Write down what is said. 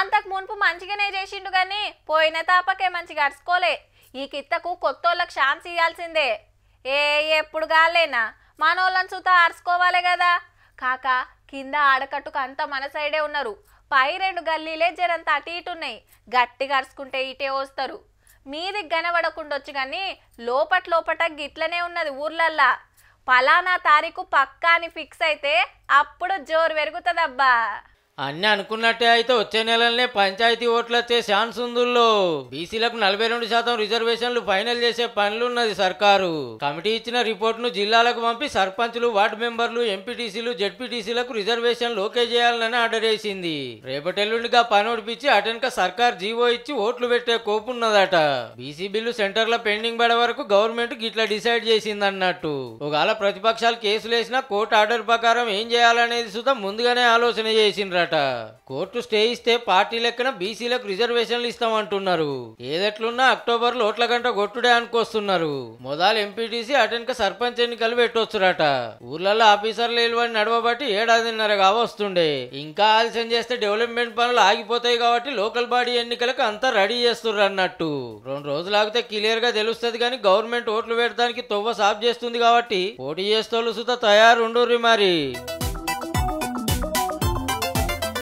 అంతకు మునుపు మంచిగానే చేసిండు గాని పోయిన తాపకే మంచిగా అరుచుకోలే. ఈ కిత్తకు కొత్తోళ్ళకి ఛాన్స్ ఇవ్వాల్సిందే. ఎప్పుడు గాలేనా మనోళ్ళని చూతా అరుచుకోవాలి కదా. కాక కింద ఆడకట్టుకు అంతా మన సైడే ఉన్నారు. పై 2 గల్లీలే జరంత అటు ఇటున్నాయి. గట్టిగా అరుచుకుంటే ఇటే వస్తారు. మీది గనబడకుండొచ్చు కానీ లోపట గిట్లనే ఉన్నది ఊర్లల్లా. పలానా తారీఖు పక్కా అని ఫిక్స్ అయితే అప్పుడు జోరు పెరుగుతుందబ్బా. అన్నీ అనుకున్నట్టే అయితే వచ్చే నెలలనే పంచాయతీ ఓట్లు వచ్చే ఛాన్స్ ఉందుల్లో. బీసీలకు 42% రిజర్వేషన్లు ఫైనల్ చేసే పనులున్నది సర్కారు. కమిటీ ఇచ్చిన రిపోర్టును జిల్లాలకు పంపి సర్పంచులు, వార్డు మెంబర్లు, ఎంపీటీసీలు, జెడ్పీటీసీలకు రిజర్వేషన్లు ఓకే చేయాలని ఆర్డర్ వేసింది. రేపటెల్లుండిగా పని ఒడిపించి అటెనక సర్కార్ జీవో ఇచ్చి ఓట్లు పెట్టే కోపున్నదట. బీసీ బిల్లు సెంటర్ల పెండింగ్ పడే వరకు గవర్నమెంట్ గిట్లా డిసైడ్ చేసింది అన్నట్టు. ఒకవేళ ప్రతిపక్షాలు కేసులు వేసినా కోర్టు ఆర్డర్ ప్రకారం ఏం చేయాలనేది సుతం ముందుగానే ఆలోచన చేసిండ్రట. కోర్టు స్టే ఇస్తే పార్టీ లెక్కన బీసీలకు రిజర్వేషన్లు ఇస్తామంటున్నారు. ఏదెట్లున్నా అక్టోబర్లో ఓట్ల గంట కొట్టుడే అనుకొస్తున్నారు. మొదలు ఎంపీటీసీ అటెనక సర్పంచ్ ఎన్నికలు పెట్టొచ్చురట. ఊర్లలో ఆఫీసర్లు నిలబడి నడవబట్టి 7.5 వస్తుండే. ఇంకా ఆలస్యం చేస్తే డెవలప్మెంట్ పనులు ఆగిపోతాయి కాబట్టి లోకల్ బాడీ ఎన్నికలకు అంతా రెడీ చేస్తుర్రు అన్నట్టు. 2 రోజులు ఆగితే క్లియర్ గా తెలుస్తుంది కానీ గవర్నమెంట్ ఓట్లు పెట్టడానికి తొవ్వ సాఫ్ చేస్తుంది కాబట్టి పోటీ చేస్తోళ్ళు సుత తయారుండుర్రి మరి.